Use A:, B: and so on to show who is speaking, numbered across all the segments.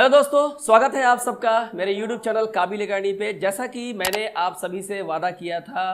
A: Hello दोस्तों, स्वागत है आप सबका मेरे YouTube चैनल काबिल अकेडमी पे। जैसा कि मैंने आप सभी से वादा किया था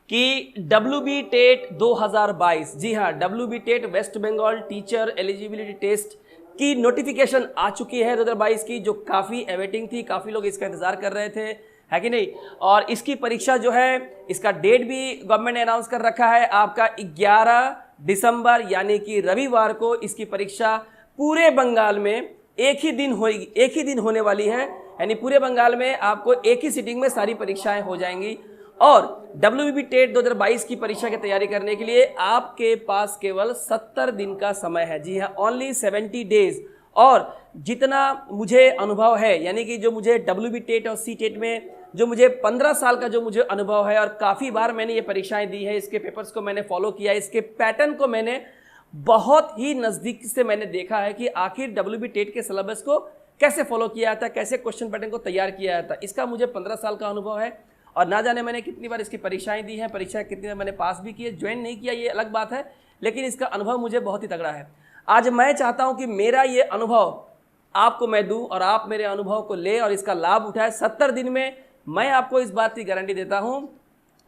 A: कि WB टेट 2022, जी हाँ, WB TET West Bengal teacher eligibility test की नोटिफिकेशन आ चुकी है 2022 की, जो काफ़ी अवेटिंग थी। काफ़ी लोग इसका इंतज़ार कर रहे थे, है कि नहीं। और इसकी परीक्षा जो है, इसका डेट भी गवर्नमेंट ने अनाउंस कर रखा है। आपका 11 दिसंबर यानी कि रविवार को इसकी परीक्षा पूरे बंगाल में एक ही दिन होने वाली है। यानी पूरे बंगाल में आपको एक ही सिटिंग में सारी परीक्षाएं हो जाएंगी। और WBB टेट 2022 की परीक्षा की तैयारी करने के लिए आपके पास केवल 70 दिन का समय है। जी हाँ, ओनली 70 डेज। और जितना मुझे अनुभव है, यानी कि जो मुझे WB टेट और C टेट में जो मुझे 15 साल का जो मुझे अनुभव है, और काफ़ी बार मैंने ये परीक्षाएं दी है, इसके पेपर्स को मैंने फॉलो किया, इसके पैटर्न को मैंने बहुत ही नज़दीक से मैंने देखा है कि आखिर WB टेट के सिलेबस को कैसे फॉलो किया जाता है, कैसे क्वेश्चन पैटर्न को तैयार किया जाता है। इसका मुझे 15 साल का अनुभव है। और ना जाने मैंने कितनी बार इसकी परीक्षाएं दी हैं, परीक्षाएं कितनी बार मैंने पास भी की है, ज्वाइन नहीं किया ये अलग बात है, लेकिन इसका अनुभव मुझे बहुत ही तगड़ा है। आज मैं चाहता हूँ कि मेरा ये अनुभव आपको मैं दूँ और आप मेरे अनुभव को ले और इसका लाभ उठाए। 70 दिन में मैं आपको इस बात की गारंटी देता हूँ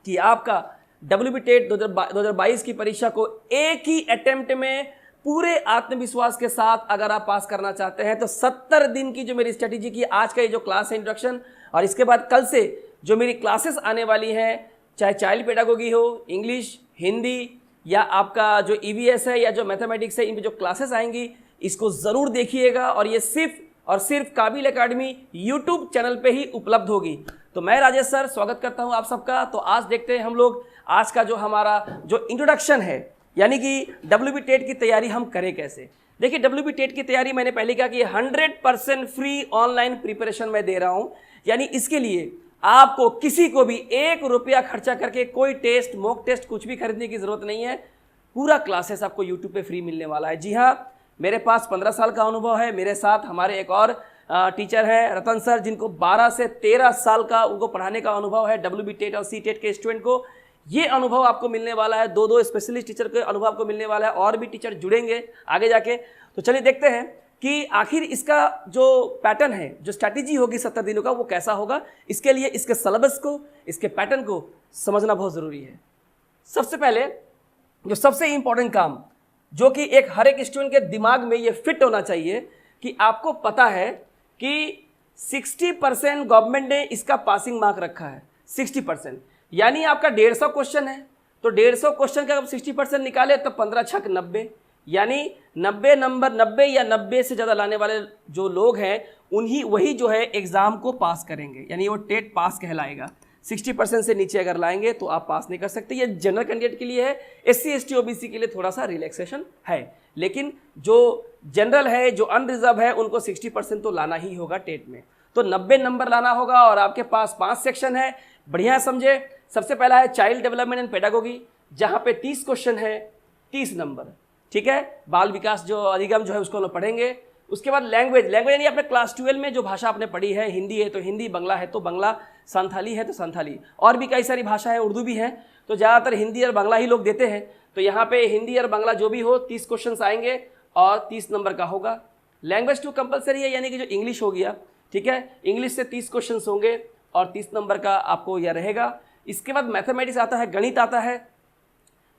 A: कि आपका WB टेट 2022 की परीक्षा को एक ही अटेम्प्ट में पूरे आत्मविश्वास के साथ अगर आप पास करना चाहते हैं तो 70 दिन की जो मेरी स्ट्रेटेजी की, आज का ये जो क्लास है इंट्रोडक्शन, और इसके बाद कल से जो मेरी क्लासेस आने वाली हैं, चाहे चाइल्ड पेडागोगी हो, इंग्लिश, हिंदी, या आपका जो EVS है या जो मैथमेटिक्स है, इन पर जो क्लासेस आएंगी इसको ज़रूर देखिएगा। और ये सिर्फ और सिर्फ काबिल अकेडमी यूट्यूब चैनल पे ही उपलब्ध होगी। तो मैं राजेश सर स्वागत करता हूं आप सबका। तो आज देखते हैं हम लोग आज का जो हमारा जो इंट्रोडक्शन है, यानी कि WB टेट की तैयारी हम करें कैसे। देखिए, WB टेट की तैयारी मैंने पहले कहा कि 100% फ्री ऑनलाइन प्रिपरेशन मैं दे रहा हूं। यानी इसके लिए आपको किसी को भी 1 रुपया खर्चा करके कोई टेस्ट, मॉक टेस्ट कुछ भी खरीदने की जरूरत नहीं है। पूरा क्लासेस आपको यूट्यूब पे फ्री मिलने वाला है। जी हाँ, मेरे पास 15 साल का अनुभव है। मेरे साथ हमारे एक और टीचर हैं रतन सर, जिनको 12 से 13 साल का उनको पढ़ाने का अनुभव है WB टेट और C टेट के स्टूडेंट को। ये अनुभव आपको मिलने वाला है। दो स्पेशलिस्ट टीचर के अनुभव आपको मिलने वाला है, और भी टीचर जुड़ेंगे आगे जाके। तो चलिए देखते हैं कि आखिर इसका जो पैटर्न है, जो स्ट्रैटेजी होगी 70 दिनों का, वो कैसा होगा। इसके लिए इसके सिलेबस को, इसके पैटर्न को समझना बहुत ज़रूरी है। सबसे पहले जो सबसे इंपॉर्टेंट काम, जो कि एक हर एक स्टूडेंट के दिमाग में ये फिट होना चाहिए कि आपको पता है कि 60% गवर्नमेंट ने इसका पासिंग मार्क रखा है। 60% यानी आपका 150 क्वेश्चन है, तो 150 क्वेश्चन का आप 60% निकाले तो 15 छक 90, यानी 90 नंबर, 90 या 90 से ज़्यादा लाने वाले जो लोग हैं वही जो है एग्ज़ाम को पास करेंगे, यानी वो टेट पास कहलाएगा। 60% से नीचे अगर लाएंगे तो आप पास नहीं कर सकते। ये जनरल कैंडिडेट के लिए है। SC ST OBC के लिए थोड़ा सा रिलैक्सेशन है, लेकिन जो जनरल है, जो अनरिजर्व है, उनको 60% तो लाना ही होगा टेट में। तो 90 नंबर लाना होगा। और आपके पास 5 सेक्शन है, बढ़िया समझे। सबसे पहला है चाइल्ड डेवलपमेंट एंड पेडागोगी, जहाँ पे 30 क्वेश्चन है, 30 नंबर, ठीक है। बाल विकास जो अधिगम जो है उसको हम लोग पढ़ेंगे। उसके बाद लैंग्वेज यानी अपने क्लास 12 में जो भाषा आपने पढ़ी है, हिंदी है तो हिंदी, बांग्ला है तो बांग्ला, संथाली है तो संथाली, और भी कई सारी भाषा है, उर्दू भी है। तो ज़्यादातर हिंदी और बांग्ला ही लोग देते हैं। तो यहाँ पे हिंदी और बांग्ला जो भी हो, 30 क्वेश्चन आएंगे और 30 नंबर का होगा। लैंग्वेज 2 कंपलसरी है, यानी कि जो इंग्लिश हो गया, ठीक है। इंग्लिश से 30 क्वेश्चन होंगे और 30 नंबर का आपको यह रहेगा। इसके बाद मैथमेटिक्स आता है, गणित आता है,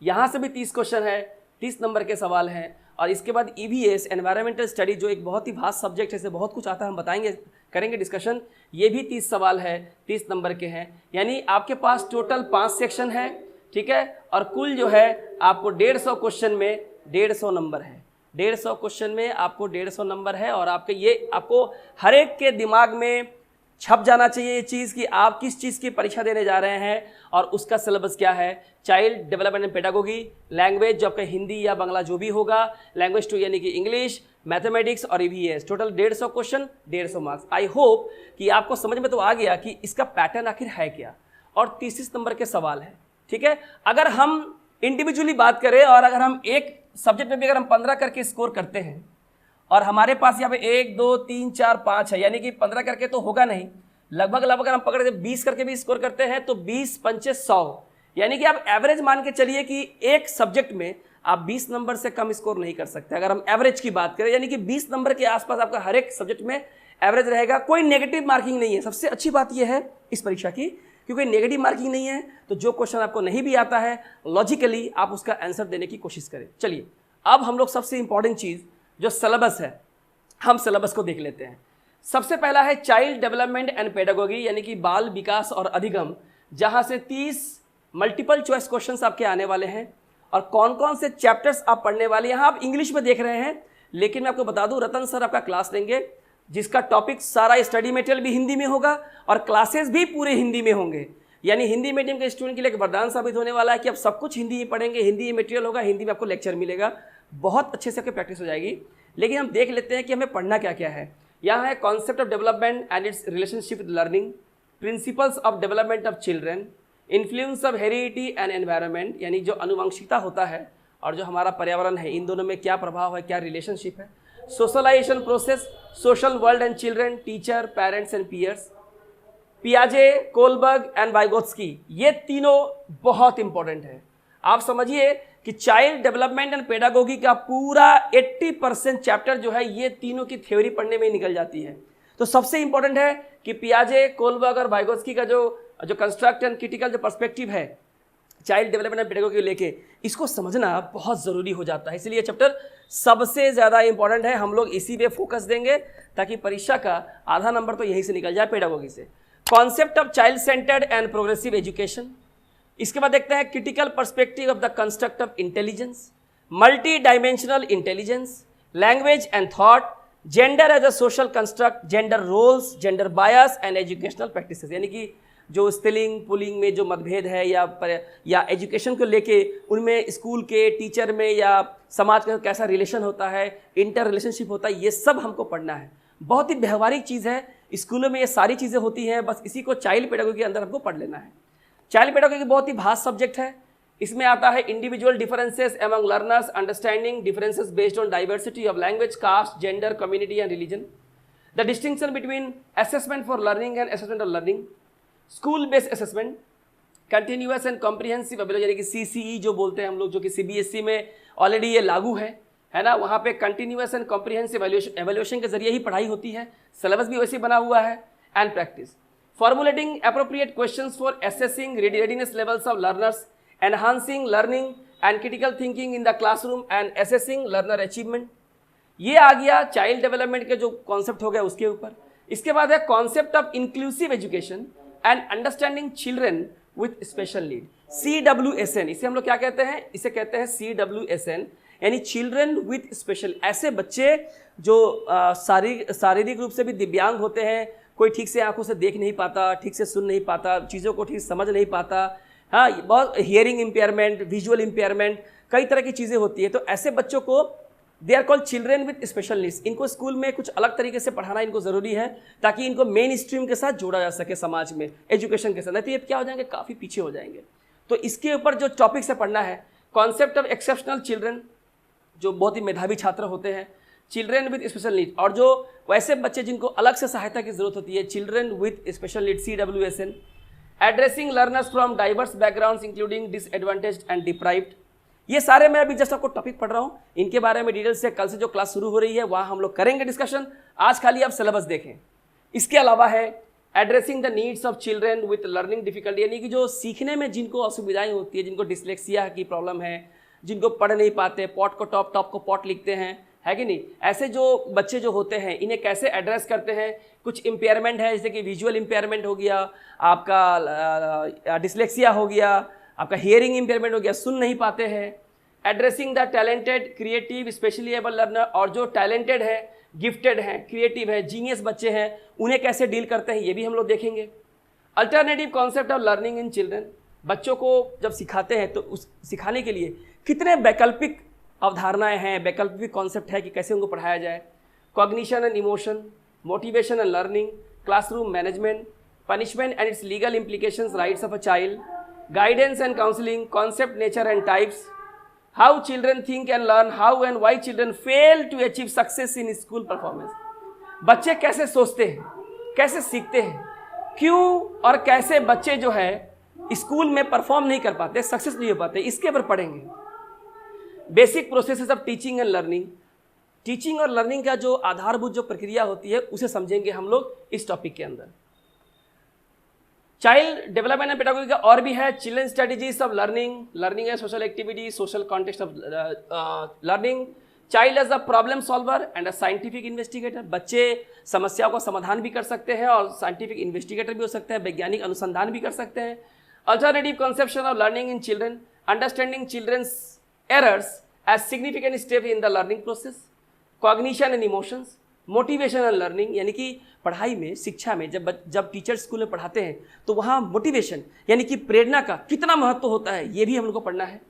A: यहाँ से भी 30 क्वेश्चन है, 30 नंबर के सवाल हैं। और इसके बाद EVS एनवायरमेंटल स्टडी, जो एक बहुत ही वास्ट सब्जेक्ट है, इससे बहुत कुछ आता है, हम बताएंगे, करेंगे डिस्कशन। ये भी 30 सवाल है, 30 नंबर के हैं। यानी आपके पास टोटल 5 सेक्शन है, ठीक है। और कुल जो है आपको 150 क्वेश्चन में 150 नंबर है। 150 क्वेश्चन में आपको 150 नंबर है। और आपको हर एक के दिमाग में छप जाना चाहिए ये चीज़ कि आप किस चीज़ की परीक्षा देने जा रहे हैं और उसका सिलेबस क्या है। Child development and pedagogy, language जो आपका हिंदी या बांग्ला जो भी होगा, लैंग्वेज 2 यानी कि इंग्लिश, मैथमेटिक्स और EVS, total 150 question, 150 marks. I hope कि आपको समझ में तो आ गया कि इसका पैटर्न आखिर है क्या, और 30 नंबर के सवाल है, ठीक है। अगर हम इंडिविजुअली बात करें और अगर हम एक सब्जेक्ट में भी अगर हम 15 करके स्कोर करते हैं, और हमारे पास यहाँ पे 1 2 3 4 5 है, यानी कि 15 करके तो होगा नहीं, लगभग अगर हम पकड़े 20 करके भी स्कोर करते हैं तो 20 पंचे 100, यानी कि आप एवरेज मान के चलिए कि एक सब्जेक्ट में आप 20 नंबर से कम स्कोर नहीं कर सकते। अगर हम एवरेज की बात करें, यानी कि 20 नंबर के आसपास आपका हर एक सब्जेक्ट में एवरेज रहेगा, कोई नेगेटिव मार्किंग नहीं है। सबसे अच्छी बात यह है इस परीक्षा की, क्योंकि नेगेटिव मार्किंग नहीं है, तो जो क्वेश्चन आपको नहीं भी आता है लॉजिकली आप उसका आंसर देने की कोशिश करें। चलिए अब हम लोग सबसे इंपॉर्टेंट चीज़ जो सिलेबस है, हम सिलेबस को देख लेते हैं। सबसे पहला है चाइल्ड डेवलपमेंट एंड पेडागोगी, यानी कि बाल विकास और अधिगम, जहां से 30 मल्टीपल चॉइस क्वेश्चंस आपके आने वाले हैं। और कौन कौन से चैप्टर्स आप पढ़ने वाले हैं, यहाँ आप इंग्लिश में देख रहे हैं, लेकिन मैं आपको बता दूं रतन सर आपका क्लास लेंगे जिसका टॉपिक सारा स्टडी मटेरियल भी हिंदी में होगा और क्लासेस भी पूरे हिंदी में होंगे। यानी हिंदी मीडियम के स्टूडेंट के लिए एक वरदान साबित होने वाला है कि आप सब कुछ हिंदी में पढ़ेंगे, हिंदी मटेरियल होगा, हिंदी में आपको लेक्चर मिलेगा, बहुत अच्छे से आपकी प्रैक्टिस हो जाएगी। लेकिन हम देख लेते हैं कि हमें पढ़ना क्या क्या है। यहाँ है concept of development and it's relationship with learning, principles of development of children, influence of heredity and environment, यानी जो अनुवंशिकता होता है और जो हमारा पर्यावरण है, इन दोनों में क्या प्रभाव है, क्या रिलेशनशिप है, socialisation process, social world and children, teacher, parents and peers, पियाजे, कोलबर्ग एंड वाइगोत्स्की, ये तीनों बहुत इंपॉर्टेंट है। आप समझिए कि चाइल्ड डेवलपमेंट एंड पेडागोगी का पूरा 80% चैप्टर जो है ये तीनों की थ्योरी पढ़ने में ही निकल जाती है। तो सबसे इंपॉर्टेंट है कि पियाजे, कोलबर्ग और वाइगोत्स्की का जो कंस्ट्रक्ट एंड क्रिटिकल जो पर्सपेक्टिव है चाइल्ड डेवलपमेंट एंड पेडागोगी को लेके, इसको समझना बहुत ज़रूरी हो जाता है। इसलिए चैप्टर सबसे ज़्यादा इंपॉर्टेंट है। हम लोग इसी पे फोकस देंगे ताकि परीक्षा का आधा नंबर तो यहीं से निकल जाए, पेडागोगी से। Concept of child centred and progressive education, इसके बाद देखते हैं critical perspective of the construct of intelligence, multi dimensional intelligence, language and thought, gender as a social construct, gender roles, gender bias and educational practices, यानी कि जो स्त्रीलिंग pulling में जो मतभेद है या एजुकेशन को लेके उनमें स्कूल के टीचर में या समाज का कैसा रिलेशन होता है, इंटर रिलेशनशिप होता है, ये सब हमको पढ़ना है। बहुत ही व्यवहारिक चीज़ है, स्कूलों में ये सारी चीज़ें होती हैं, बस इसी को चाइल्ड पेडागोगी के अंदर हमको पढ़ लेना है। चाइल्ड पेडागोगी बहुत ही भास्ट सब्जेक्ट है। इसमें आता है individual differences among learners, understanding differences based on diversity of language, caste, gender, community and religion, the distinction between assessment for learning and assessment of learning, school based assessment, continuous and comprehensive evaluation, यानी कि CCE जो बोलते हैं हम लोग, जो कि CBSE में ऑलरेडी ये लागू है ना। वहाँ पे कंटिन्यूअस एंड कॉम्प्रिहेंसिव एवेल्यूएशन के जरिए ही पढ़ाई होती है, सिलेबस भी वैसे बना हुआ है। And practice, formulating appropriate questions for assessing readiness levels of learners, enhancing learning and critical thinking in the classroom and assessing learner achievement। ये आ गया चाइल्ड डेवलपमेंट के जो कॉन्सेप्ट हो गया उसके ऊपर। इसके बाद है concept of inclusive education and understanding children with special need, CWSN। इसे हम लोग क्या कहते हैं, इसे कहते हैं CWSN, यानी चिल्ड्रन विथ स्पेशल, ऐसे बच्चे जो शारीरिक रूप से भी दिव्यांग होते हैं, कोई ठीक से आंखों से देख नहीं पाता, ठीक से सुन नहीं पाता, चीज़ों को ठीक समझ नहीं पाता, हाँ, बहुत हियरिंग इम्पेयरमेंट, विजुअल इम्पेयरमेंट, कई तरह की चीज़ें होती है। तो ऐसे बच्चों को they are called children with special needs. इनको स्कूल में कुछ अलग तरीके से पढ़ाना इनको ज़रूरी है ताकि इनको मेन स्ट्रीम के साथ जोड़ा जा सके समाज में, एजुकेशन के साथ, नहीं तो ये क्या हो जाएंगे, काफ़ी पीछे हो जाएंगे। तो इसके ऊपर जो टॉपिक से पढ़ना है, कॉन्सेप्ट ऑफ एक्सेप्शनल चिल्ड्रन, जो बहुत ही मेधावी छात्र होते हैं, चिल्ड्रन विद स्पेशल नीड, और जो वैसे बच्चे जिनको अलग से सहायता की जरूरत होती है, children with special need, CWSN, addressing learners from diverse backgrounds including disadvantaged and deprived. ये सारे मैं अभी जस्ट आपको टॉपिक पढ़ रहा हूँ, इनके बारे में डिटेल से कल से जो क्लास शुरू हो रही है वहाँ हम लोग करेंगे डिस्कशन। आज खाली आप सिलेबस देखें। इसके अलावा है addressing the needs of children with learning difficulty, यानी कि जो सीखने में जिनको असुविधाएं होती है, जिनको डिसलेक्सिया की प्रॉब्लम है, जिनको पढ़ नहीं पाते, पॉट को टॉप, टॉप को पॉट लिखते हैं, है कि नहीं, ऐसे जो बच्चे जो होते हैं इन्हें कैसे एड्रेस करते हैं। कुछ इम्पेयरमेंट है, जैसे कि विजुअल इम्पेयरमेंट हो गया, आपका डिसलेक्सिया हो गया, आपका हियरिंग इम्पेयरमेंट हो गया, सुन नहीं पाते हैं। Addressing the talented, creative, specially abled learner, और जो टैलेंटेड है, गिफ्टेड हैं, क्रिएटिव है, जीनियस बच्चे हैं, उन्हें कैसे डील करते हैं ये भी हम लोग देखेंगे। Alternative concept of learning in children, बच्चों को जब सिखाते हैं तो उस सिखाने के लिए कितने वैकल्पिक अवधारणाएं हैं, वैकल्पिक कॉन्सेप्ट है कि कैसे उनको पढ़ाया जाए। Cognition and emotion, motivation and learning, classroom management, punishment and its legal implications, rights of a child, guidance and counselling, concept, nature and types, how children think and learn, how and why children fail to achieve success in school performance. बच्चे कैसे सोचते हैं, कैसे सीखते हैं, क्यों और कैसे बच्चे जो है स्कूल में परफॉर्म नहीं कर पाते, सक्सेस नहीं हो पाते, इसके ऊपर पढ़ेंगे। Basic processes of teaching and learning, teaching और लर्निंग का जो आधारभूत जो प्रक्रिया होती है उसे समझेंगे हम लोग इस टॉपिक के अंदर। चाइल्ड डेवलपमेंट एंड पेडागोजी का और भी है, children strategies of learning, learning and social activity, social context of learning, child as a problem solver and a scientific investigator, बच्चे समस्याओं का समाधान भी कर सकते हैं और साइंटिफिक इन्वेस्टिगेटर भी हो सकते हैं, वैज्ञानिक अनुसंधान भी कर सकते हैं। Alternative conception of learning in children, understanding children's errors as significant step in the learning process, cognition and emotions, motivation and learning, यानी कि पढ़ाई में, शिक्षा में जब टीचर स्कूल में पढ़ाते हैं तो वहाँ मोटिवेशन यानी कि प्रेरणा का कितना महत्व होता है ये भी हम लोग को पढ़ना है।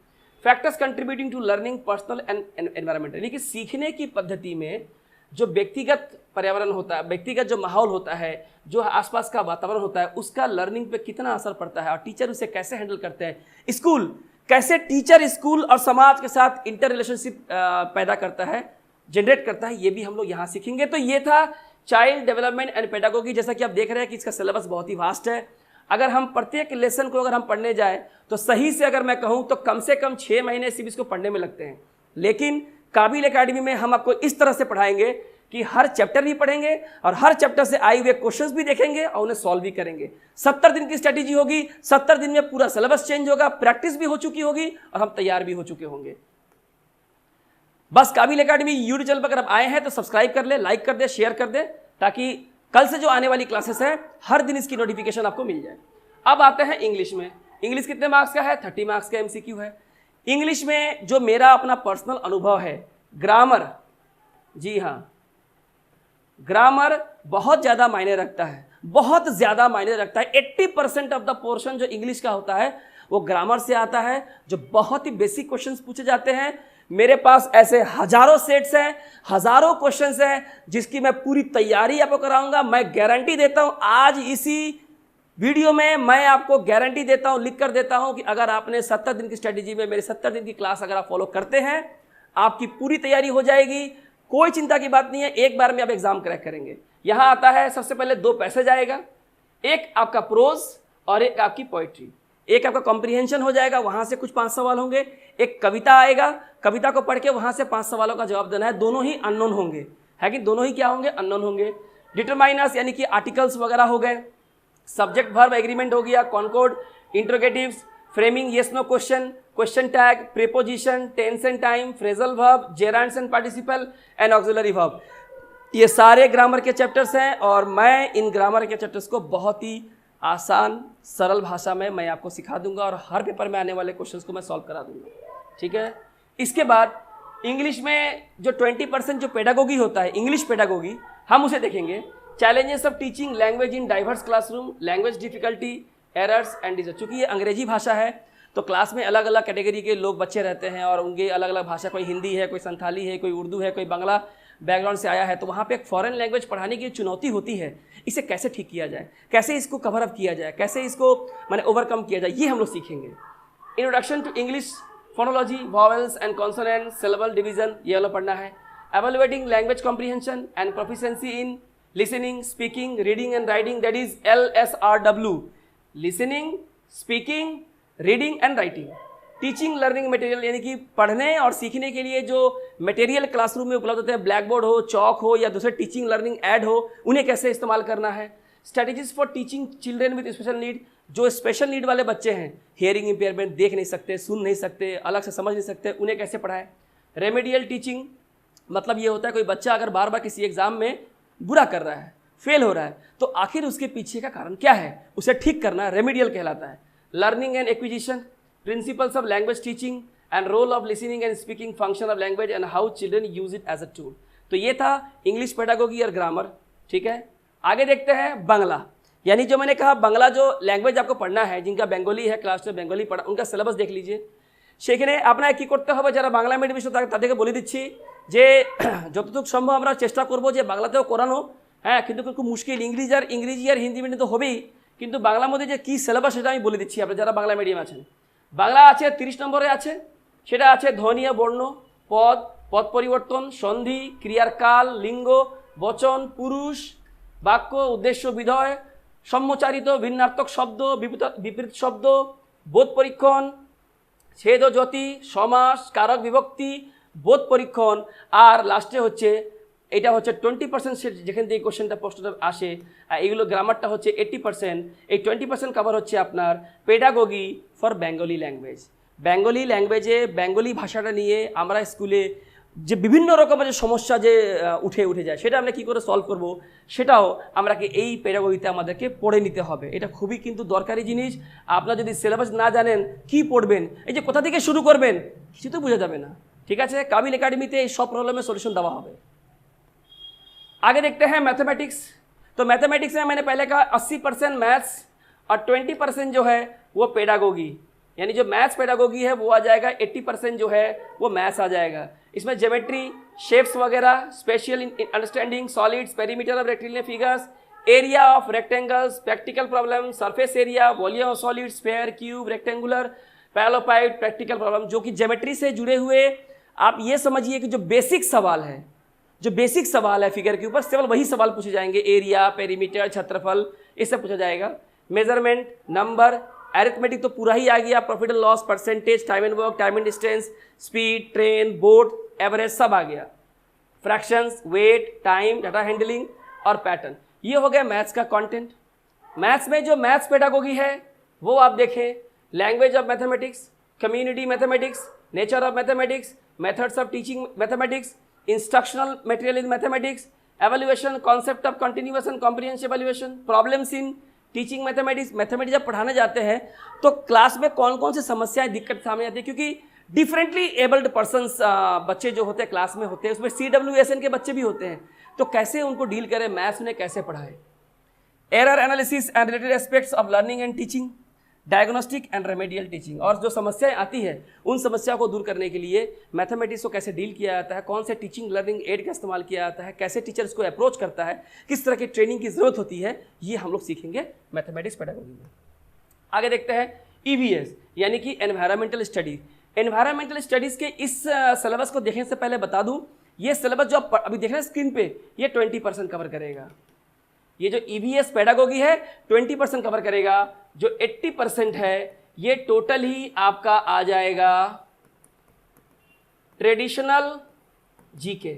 A: Factors contributing to learning personal and environmental, यानी कि सीखने की पद्धति में जो व्यक्तिगत पर्यावरण होता है, व्यक्तिगत जो माहौल होता है, जो आसपास का वातावरण होता है, उसका लर्निंग पे कितना असर पड़ता है और टीचर उसे कैसे हैंडल करते हैं, स्कूल कैसे टीचर स्कूल और समाज के साथ इंटर रिलेशनशिप पैदा करता है, जनरेट करता है, ये भी हम लोग यहाँ सीखेंगे। तो ये था चाइल्ड डेवलपमेंट एंड पेडागोगी। जैसा कि आप देख रहे हैं कि इसका सिलेबस बहुत ही वास्ट है। अगर हम प्रत्येक लेसन को अगर हम पढ़ने जाएं तो सही से अगर मैं कहूं तो कम से कम 6 महीने सिर्फ इसको पढ़ने में लगते हैं। लेकिन काबिल एकेडमी में हम आपको इस तरह से पढ़ाएंगे कि हर चैप्टर भी पढ़ेंगे और हर चैप्टर से आए हुए क्वेश्चंस भी देखेंगे और उन्हें सॉल्व भी करेंगे। 70 दिन की स्ट्रैटेजी होगी, 70 दिन में पूरा सिलेबस चेंज होगा, प्रैक्टिस भी हो चुकी होगी और हम तैयार भी हो चुके होंगे। बस काबिल एकेडमी यूट्यूब चैनल पर अगर आप आए हैं तो सब्सक्राइब कर ले, लाइक कर दे, शेयर कर दे, ताकि कल से जो आने वाली क्लासेस है हर दिन इसकी नोटिफिकेशन आपको मिल जाए। अब आते हैं इंग्लिश में। इंग्लिश कितने मार्क्स का है? 30 मार्क्स का एमसीक्यू है। इंग्लिश में जो मेरा अपना पर्सनल अनुभव है, ग्रामर, जी हाँ, ग्रामर बहुत ज़्यादा मायने रखता है, बहुत ज़्यादा मायने रखता है। 80% ऑफ द पोर्शन जो इंग्लिश का होता है वो ग्रामर से आता है, जो बहुत ही बेसिक क्वेश्चंस पूछे जाते हैं। मेरे पास ऐसे हजारों सेट्स हैं, हजारों क्वेश्चंस हैं जिसकी मैं पूरी तैयारी आपको कराऊंगा। मैं गारंटी देता हूं, आज इसी वीडियो में मैं आपको गारंटी देता हूं, लिख कर देता हूं कि अगर आपने 70 दिन की स्ट्रेटेजी में मेरे 70 दिन की क्लास अगर आप फॉलो करते हैं, आपकी पूरी तैयारी हो जाएगी। कोई चिंता की बात नहीं है, एक बार में आप एग्जाम क्रैक करेंगे। यहां आता है सबसे पहले 2 पैसेज आएगा, एक आपका प्रोज और एक आपकी पोइट्री। एक आपका कॉम्प्रिहेंशन हो जाएगा, वहां से कुछ 5 सवाल होंगे। एक कविता आएगा, कविता को पढ़ के वहां से 5 सवालों का जवाब देना है। दोनों ही अननोन होंगे, है कि दोनों ही क्या होंगे? अननोन होंगे। डिटरमाइनर्स यानी कि आर्टिकल्स वगैरह हो गए, सब्जेक्ट वर्ब एग्रीमेंट हो गया, concord, interrogatives, framing, yes no question, question tag, preposition, tense and time, phrasal verb, gerunds and participle and auxiliary verb. ये सारे ग्रामर के चैप्टर्स हैं और मैं इन ग्रामर के चैप्टर्स को बहुत ही आसान सरल भाषा में मैं आपको सिखा दूंगा और हर पेपर में आने वाले क्वेश्चंस को मैं सॉल्व करा दूंगा, ठीक है। इसके बाद इंग्लिश में जो 20% जो पेडागोगी होता है, इंग्लिश पेडागोगी, हम उसे देखेंगे। Challenges of teaching language in diverse classroom, language difficulty, errors and digger. चूँकि ये अंग्रेजी भाषा है तो क्लास में अलग अलग कैटेगरी के लोग बच्चे रहते हैं और उनकी अलग अलग भाषा, कोई हिंदी है, कोई संथाली है, कोई उर्दू है, कोई बांग्ला बैकग्राउंड से आया है, तो वहाँ पे एक फॉरेन लैंग्वेज पढ़ाने की चुनौती होती है। इसे कैसे ठीक किया जाए, कैसे इसको कवर अप किया जाए, कैसे इसको मैंने ओवरकम किया जाए, ये हम लोग सीखेंगे। Introduction to English phonology, vowels and consonant, syllable division, ये वाला पढ़ना है। Evaluating language comprehension and proficiency in listening, speaking, reading and writing, that is LSRW, listening, speaking, reading and writing. Teaching learning material यानी कि पढ़ने और सीखने के लिए जो मटेरियल क्लासरूम में उपलब्ध होते हैं, ब्लैक बोर्ड हो, चौक हो या दूसरे टीचिंग लर्निंग ऐड हो, उन्हें कैसे इस्तेमाल करना है। Strategies for teaching children with special need, जो स्पेशल नीड वाले बच्चे हैं, हियरिंग इम्पेयरमेंट, देख नहीं सकते, सुन नहीं सकते, अलग से समझ नहीं सकते, उन्हें कैसे पढ़ाएं। रेमेडियल टीचिंग मतलब ये होता है कोई बच्चा अगर बार बार किसी एग्जाम में बुरा कर रहा है, फेल हो रहा है, तो आखिर उसके पीछे का कारण क्या है, उसे ठीक करना रेमेडियल कहलाता है। Learning and acquisition, principles of language teaching and role of listening and speaking, function of language and how children use it as a tool. तो ये था इंग्लिश पेडागोगी और ग्रामर, ठीक है। आगे देखते हैं बांग्ला, यानी जो मैंने कहा बांग्ला जो लैंग्वेज आपको पढ़ना है, जिनका बंगाली है, क्लास में बंगाली पढ़ा, उनका सिलेबस देख लीजिए। সেখানে আপনারা কি করতে হবে, যারা বাংলা মিডিয়াম স্টুডেন্ট তাদেরকে বলে দিচ্ছি যে যতটুকু সম্ভব আমরা চেষ্টা করব যে বাংলাতেও করানো, হ্যাঁ, কিন্তু খুব মুশকিল। ইংরেজি আর হিন্দি মিডিয়াম তো হবেই, কিন্তু বাংলার মধ্যে যে কী সিলেবাস সেটা আমি বলে দিচ্ছি আপনারা যারা বাংলা মিডিয়াম আছেন। বাংলা আছে 30 নম্বরে আছে, সেটা আছে ধ্বনি বর্ণ, পদ, পদ পরিবর্তন, সন্ধি, ক্রিয়ার কাল, লিঙ্গ, বচন, পুরুষ, বাক্য, উদ্দেশ্য, বিধয়, সম্মচারিত, ভিন্নার্থক শব্দ, বিপরীত শব্দ, বোধ পরীক্ষণ, ছেদ ও জ্যোতি, সমাস, কারক বিভক্তি, বোধ পরীক্ষণ আর লাস্টে হচ্ছে এটা হচ্ছে 20% যেখান থেকে কোশ্চেনটা প্রশ্নটা আসে, আর এগুলো গ্রামারটা হচ্ছে 80%, এই 20% কভার হচ্ছে আপনার pedagogy for Bengali language. Bengali ল্যাঙ্গুয়েজে বেঙ্গলি ভাষাটা নিয়ে আমরা স্কুলে যে বিভিন্ন রকমের যে সমস্যা যে উঠে যায় সেটা আমরা কী করে সলভ করব, সেটাও আমরাকে এই পেডাগোগিতে আমাদেরকে পড়ে নিতে হবে। এটা খুবই কিন্তু দরকারি জিনিস। আপনারা যদি সিলেবাস না জানেন কি পড়বেন, এই যে কোথা থেকে শুরু করবেন কিছু তো বোঝা যাবে না। ঠিক আছে, কাবিল একাডেমিতে এই সব प्रॉब्लम में सॉल्यूशन देवा হবে। आगे देखते हैं मैथमेटिक्स। तो मैथमेटिक्स में मैंने पहले कहा 80% मैथ्स और 20% जो है वो पेडागोगी, यानी जो मैथ्स पेडागोगी है वो आ जाएगा, 80% जो है वो मैथ्स आ जाएगा। इसमें ज्योमेट्री, शेप्स वगैरह, spatial understanding solids, perimeter of rectangular figures, area of rectangles, practical problem, surface area, volume of solid, sphere, cube, rectangular, parallelopiped, practical problem, जो कि ज्योमेट्री से जुड़े हुए आप ये समझिए कि जो बेसिक सवाल है, जो बेसिक सवाल है फिगर के ऊपर केवल वही सवाल पूछे जाएंगे। एरिया, पेरीमीटर, क्षेत्रफल, इससे पूछा जाएगा। मेजरमेंट, नंबर, एरिथमेटिक तो पूरा ही आ गया, profit and loss, percentage, time and work, time and distance, speed, train, boat, average, सब आ गया। Fractions, weight, time, data handling और पैटर्न, ये हो गया मैथ्स का कंटेंट। मैथ्स में जो मैथ्स पेडागोगी है वो आप देखें, language of mathematics, community mathematics, nature of mathematics, methods of teaching mathematics, instructional material in mathematics, evaluation, concept of continuous and comprehensive evaluation, problems in teaching mathematics. Mathematics जब पढ़ाने जाते हैं तो क्लास में कौन कौन सी समस्याएं दिक्कत सामने आती है, क्योंकि डिफरेंटली एबल्ड पर्सनस बच्चे जो होते हैं क्लास में होते हैं, उसमें CWSN के बच्चे भी होते हैं, तो कैसे उनको डील करें, मैथ्स में कैसे पढ़ाएं। Error analysis and related aspects of learning and teaching, diagnostic and remedial teaching, और जो समस्याएं आती है उन समस्याओं को दूर करने के लिए मैथमेटिक्स को कैसे डील किया जाता है, कौन से टीचिंग लर्निंग एड का इस्तेमाल किया जाता है, कैसे टीचर्स को अप्रोच करता है, किस तरह की ट्रेनिंग की ज़रूरत होती है, ये हम लोग सीखेंगे मैथमेटिक्स पेडागोगी में। आगे देखते हैं EVS यानी कि एनवायरमेंटल स्टडीज। एनवायरमेंटल स्टडीज़ के इस सिलेबस को देखने से पहले बता दूँ, ये सिलेबस जो आप अभी देख रहे हैं स्क्रीन पे, ये 20% कवर करेगा। ये जो EVS पेडागोगी है 20% कवर करेगा, जो 80% है ये टोटल ही आपका आ जाएगा ट्रेडिशनल जीके।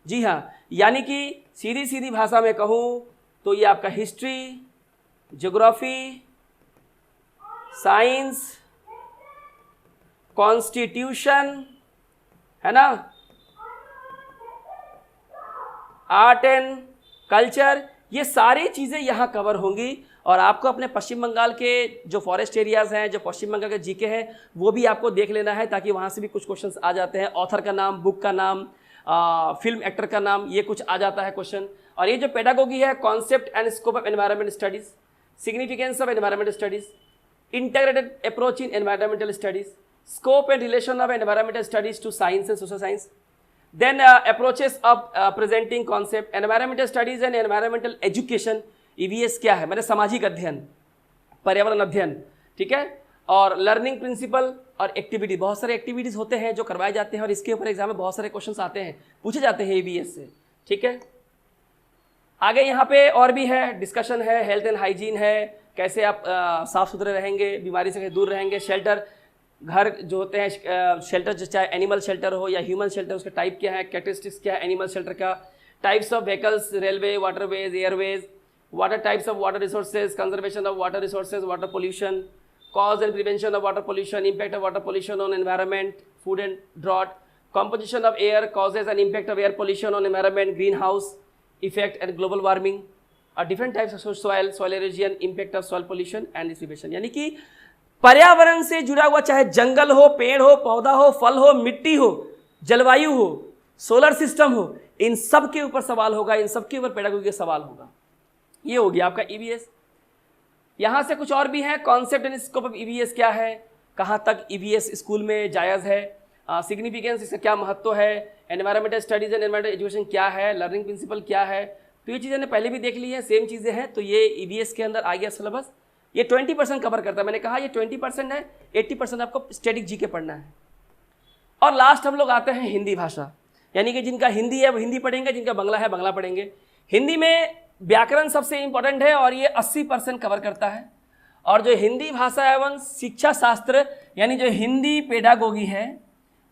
A: जी हाँ, यानी कि सीधी सीधी भाषा में कहूँ तो ये आपका हिस्ट्री, ज्योग्राफी, साइंस, कॉन्स्टिट्यूशन, है ना, आर्ट एंड कल्चर, ये सारी चीज़ें यहाँ कवर होंगी। और आपको अपने पश्चिम बंगाल के जो फॉरेस्ट एरियाज़ हैं, जो पश्चिम बंगाल के जीके हैं, वो भी आपको देख लेना है, ताकि वहाँ से भी कुछ क्वेश्चंस आ जाते हैं। ऑथर का नाम, बुक का नाम, फिल्म एक्टर का नाम, ये कुछ आ जाता है क्वेश्चन। और ये जो पेडागोगी है, concept and scope of environment studies, significance of environmental studies, integrated approach in environmental studies, scope and relation of environmental studies to science and social science, then approaches of presenting concept, environmental studies and environmental education। EVS क्या है, मैंने सामाजिक अध्ययन, पर्यावरण अध्ययन, ठीक है, और लर्निंग प्रिंसिपल और एक्टिविटी, बहुत सारे एक्टिविटीज़ होते हैं जो करवाए जाते हैं और इसके ऊपर एग्जाम में बहुत सारे क्वेश्चंस आते हैं, पूछे जाते हैं EVS से। ठीक है, आगे यहाँ पे और भी है, डिस्कशन है, हेल्थ एंड हाइजीन है, कैसे आप साफ़ सुथरे रहेंगे, बीमारी से दूर रहेंगे, शेल्टर, घर जो होते हैं शेल्टर, जो चाहे एनिमल शेल्टर हो या ह्यूमन शेल्टर, उसका टाइप क्या है, कैरेक्टरिस्टिक्स क्या है एनिमल शेल्टर का, types of vehicles, railway, waterways, airways, water types of water resources, conservation of water resources, water pollution, cause and prevention of water pollution, impact of water pollution on environment, food and drought, composition of air, causes and impact of air pollution on environment, greenhouse effect and global warming, different types of soil, soil erosion, impact of soil pollution and distribution। यानी कि पर्यावरण से जुड़ा हुआ, चाहे जंगल हो, पेड़ हो, पौधा हो, फल हो, मिट्टी हो, जलवायु हो, सोलर सिस्टम हो, इन सब के ऊपर सवाल होगा, इन सब के ऊपर पेडागोगी का सवाल होगा। ये हो गया आपका EVS। यहाँ से कुछ और भी है, concept and scope of EVS क्या है, कहाँ तक EVS स्कूल में जायज़ है, सिग्निफिकेंस, इसका क्या महत्व है, environmental studies and environmental education क्या है, लर्निंग प्रिंसिपल क्या है, तो ये चीज़ें ने पहले भी देख ली है, सेम चीज़ें हैं। तो ये EVS के अंदर आ गया सिलेबस। ये 20% कवर करता है, मैंने कहा ये 20% है, 80% आपको स्टैटिक जीके पढ़ना है। और लास्ट हम लोग आते हैं हिंदी भाषा, यानी कि जिनका हिंदी है वो हिंदी पढ़ेंगे, जिनका बंगला है बंगला पढ़ेंगे। हिंदी में व्याकरण सबसे इंपॉर्टेंट है और ये 80% कवर करता है। और जो हिंदी भाषा एवं शिक्षा शास्त्र, यानी जो हिंदी पेडागोगी है,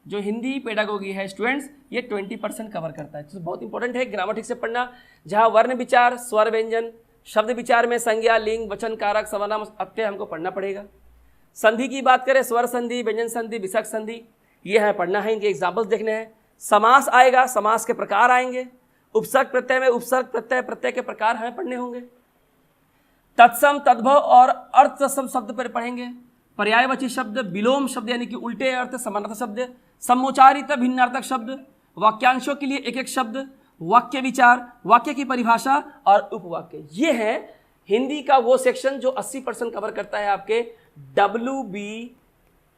A: जो हिंदी पेडागोगी है स्टूडेंट्स, ये 20% कवर करता है। तो बहुत इंपॉर्टेंट है ग्रामर ठीक से पढ़ना, जहाँ वर्ण विचार, स्वर व्यंजन, शब्द विचार में संज्ञा, लिंग, वचन, कारक, सर्वनाम, अत्यय हमको पढ़ना पड़ेगा। संधि की बात करें, स्वर संधि, व्यंजन संधि, विसर्ग संधि, ये है पढ़ना है, इनके एग्जाम्पल्स देखने हैं। समास आएगा, समास के प्रकार आएंगे। उपसर्ग प्रत्यय में उपसर्ग प्रत्यय, प्रत्यय के प्रकार हमें पढ़ने होंगे। तत्सम, तद्भव और अर्थ तत्सम शब्द पर पढ़ेंगे। पर्यायवाची शब्द, विलोम शब्द यानी कि उल्टे अर्थ, समानार्थक शब्द, समोच्चारित भिन्नार्थक शब्द, वाक्यांशों के लिए एक एक शब्द, वाक्य विचार, वाक्य की परिभाषा और उपवाक्य। ये है हिंदी का वो सेक्शन जो 80% कवर करता है आपके WB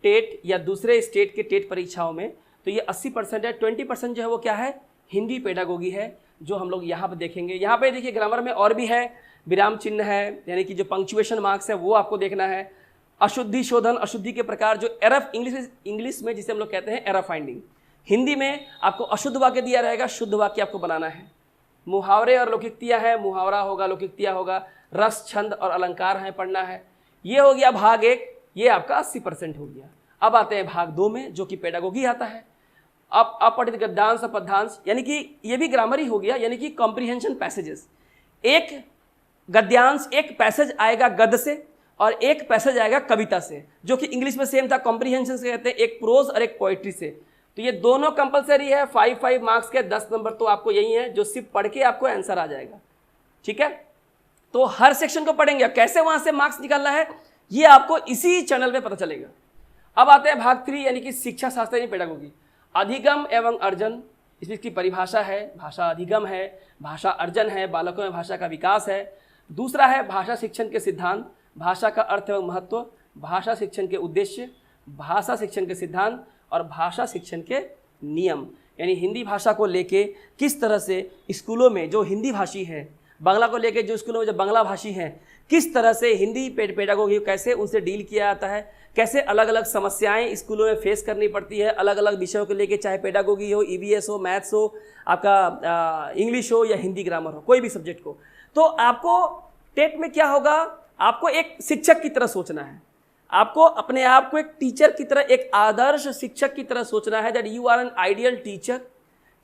A: टेट या दूसरे स्टेट के टेट परीक्षाओं में। तो ये 80% है। 20% जो है वो क्या है, हिंदी पेडागोगी है, जो हम लोग यहाँ पे देखेंगे। यहाँ पे देखिए ग्रामर में और भी है, विराम चिन्ह है, यानी कि जो पंक्चुएशन मार्क्स है वो आपको देखना है। अशुद्धि शोधन, अशुद्धि के प्रकार, जो एरर इंग्लिश में जिसे हम लोग कहते हैं एरर फाइंडिंग, हिंदी में आपको अशुद्ध वाक्य दिया रहेगा, शुद्ध वाक्य आपको बनाना है। मुहावरे और लौकिकतियाँ है, मुहावरा होगा, लौकिकतियाँ होगा, रस, छंद और अलंकार है, पढ़ना है। ये हो गया भाग 1, ये आपका 80% हो गया। अब आते हैं भाग 2 में, जो कि पेडागोगी आता है। अब अपठित गद्यांश, पद्यांश, यानी कि ये भी ग्रामर ही हो गया, यानी कि कॉम्प्रिहेंशन पैसेजेस। एक गद्यांश, एक पैसेज आएगा गद्य से और एक पैसेज आएगा कविता से, जो कि इंग्लिश में सेम था, कॉम्प्रिहेंशन से कहते हैं, एक प्रोज और एक पोएट्री से। तो ये दोनों कंपलसरी है, 5 मार्क्स के 10 नंबर तो आपको यही है, जो सिर्फ पढ़ के आपको आंसर आ जाएगा। ठीक है, तो हर सेक्शन को पढ़ेंगे, कैसे वहां से मार्क्स निकालना है ये आपको इसी चैनल पे पता चलेगा। अब आते हैं भाग 3, यानी कि शिक्षा शास्त्र यानी पेडागोगी। अधिगम एवं अर्जन, इसकी परिभाषा है, भाषा अधिगम है, भाषा अर्जन है, बालकों में भाषा का विकास है। दूसरा है भाषा शिक्षण के सिद्धांत, भाषा का अर्थ एवं महत्व, भाषा शिक्षण के उद्देश्य, भाषा शिक्षण के सिद्धांत और भाषा शिक्षण के नियम, यानी हिंदी भाषा को लेके किस तरह से स्कूलों में जो हिंदी भाषी है, बांग्ला को लेके जो स्कूलों में जो बांग्ला भाषी हैं, किस तरह से हिंदी पेडागोगी कैसे उनसे डील किया जाता है, कैसे अलग अलग समस्याएं स्कूलों में फेस करनी पड़ती है अलग अलग विषयों को लेके, चाहे पेडागोगी हो, EVS हो, मैथ्स हो, आपका इंग्लिश हो या हिंदी ग्रामर हो, कोई भी सब्जेक्ट को। तो आपको टेट में क्या होगा, आपको एक शिक्षक की तरह सोचना है, आपको अपने आप को एक टीचर की तरह, एक आदर्श शिक्षक की तरह सोचना है, that you are an ideal teacher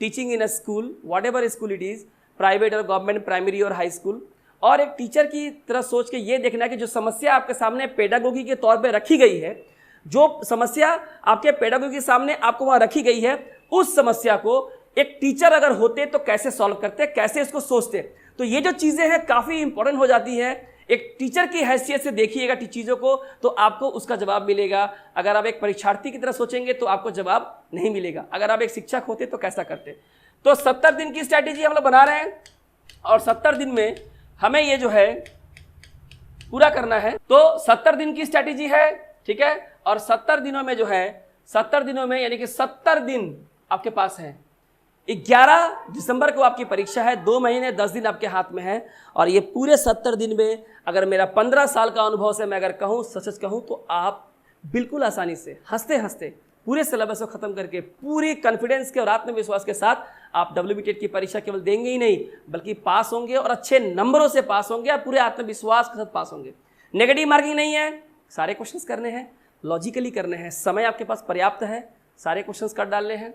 A: teaching in a school, whatever school it is, private और गवर्नमेंट, प्राइमरी और हाई स्कूल। और एक टीचर की तरह सोच के ये देखना है कि जो समस्या आपके सामने पेडागोगी के तौर पे रखी गई है, जो समस्या आपके पेडागोगी के सामने आपको वहाँ रखी गई है, उस समस्या को एक टीचर अगर होते तो कैसे सॉल्व करते, कैसे इसको सोचते। तो ये जो चीज़ें हैं काफ़ी इंपॉर्टेंट हो जाती हैं। एक टीचर की हैसियत से देखिएगा चीज़ों को तो आपको उसका जवाब मिलेगा। अगर आप एक परीक्षार्थी की तरह सोचेंगे तो आपको जवाब नहीं मिलेगा। अगर आप एक शिक्षक होते तो कैसा करते। तो 70 दिन की स्ट्रैटेजी हम लोग बना रहे हैं और 70 दिन में हमें ये जो है पूरा करना है। तो 70 दिन की स्ट्रैटेजी है, ठीक है। और 70 दिनों में जो है, 70 दिनों में यानी कि 70 दिन आपके पास है। 11 दिसंबर को आपकी परीक्षा है, 2 महीने 10 दिन आपके हाथ में है। और ये पूरे 70 दिन में अगर मेरा 15 साल का अनुभव से मैं अगर कहूँ, सच कहूँ, तो आप बिल्कुल आसानी से हंसते हंसते पूरे सिलेबस को खत्म करके पूरी कॉन्फिडेंस के और आत्मविश्वास के साथ आप WB टेट की परीक्षा केवल देंगे ही नहीं बल्कि पास होंगे और अच्छे नंबरों से पास होंगे और पूरे आत्मविश्वास के साथ पास होंगे। नेगेटिव मार्किंग नहीं है, सारे क्वेश्चंस करने हैं, लॉजिकली करने हैं, समय आपके पास पर्याप्त है, सारे क्वेश्चंस कर डालने हैं,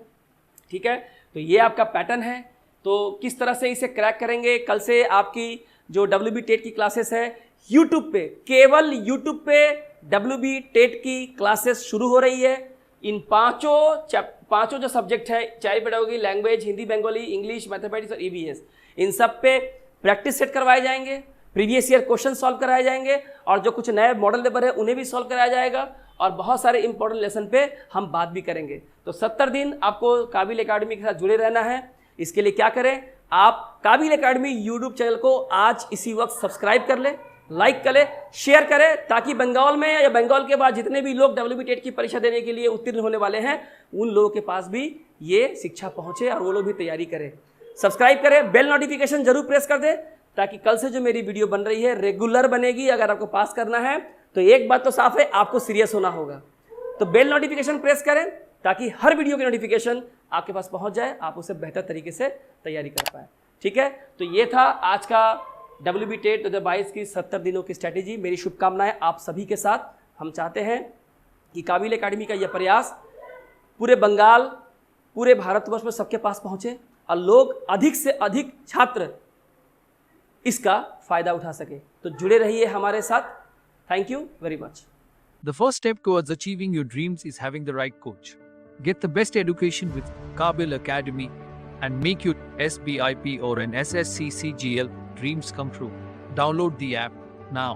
A: ठीक है। तो ये आपका पैटर्न है। तो किस तरह से इसे क्रैक करेंगे, कल से आपकी जो WB टेट की क्लासेस है यूट्यूब पे, केवल यूट्यूब पे WB टेट की क्लासेस शुरू हो रही है। इन पांचों जो सब्जेक्ट है, child pedagogy, language, Hindi Bengali, English, mathematics और EVS, इन सब पे प्रैक्टिस सेट करवाए जाएंगे, प्रीवियस ईयर क्वेश्चन सॉल्व कराए जाएंगे और जो कुछ नए मॉडल पेपर है उन्हें भी सॉल्व कराया जाएगा और बहुत सारे इंपॉर्टेंट लेसन पे हम बात भी करेंगे। तो 70 दिन आपको काबिल एकेडमी के साथ जुड़े रहना है। इसके लिए क्या करें, आप काबिल एकेडमी यूट्यूब चैनल को आज इसी वक्त सब्सक्राइब कर ले, लाइक करें, शेयर करें, ताकि बंगाल में या बंगाल के बाद जितने भी लोग WB टेट की परीक्षा देने के लिए उत्तीर्ण होने वाले हैं उन लोगों के पास भी ये शिक्षा पहुंचे और वो लोग भी तैयारी करें। सब्सक्राइब करें, बेल नोटिफिकेशन जरूर प्रेस कर दें ताकि कल से जो मेरी वीडियो बन रही है रेगुलर बनेगी। अगर आपको पास करना है तो एक बात तो साफ है, आपको सीरियस होना होगा। तो बेल नोटिफिकेशन प्रेस करें ताकि हर वीडियो की नोटिफिकेशन आपके पास पहुंच जाए, आप उसे बेहतर तरीके से तैयारी कर पाए, ठीक है। तो ये था आज का WB टेट 2022 की 70 दिनों की स्ट्रैटेजी। मेरी शुभकामनाएं आप सभी के साथ। हम चाहते हैं कि काबिल एकेडमी का यह प्रयास पूरे बंगाल, पूरे भारतवर्ष में सबके पास पहुंचे और लोग अधिक से अधिक छात्र इसका फायदा उठा सके। तो जुड़े रहिए हमारे साथ। Thank you very much.
B: The first step towards achieving your dreams is having the right coach. Get the best education with Kabil Academy and make your SBIP or an SSC CGL dreams come true. Download the app now.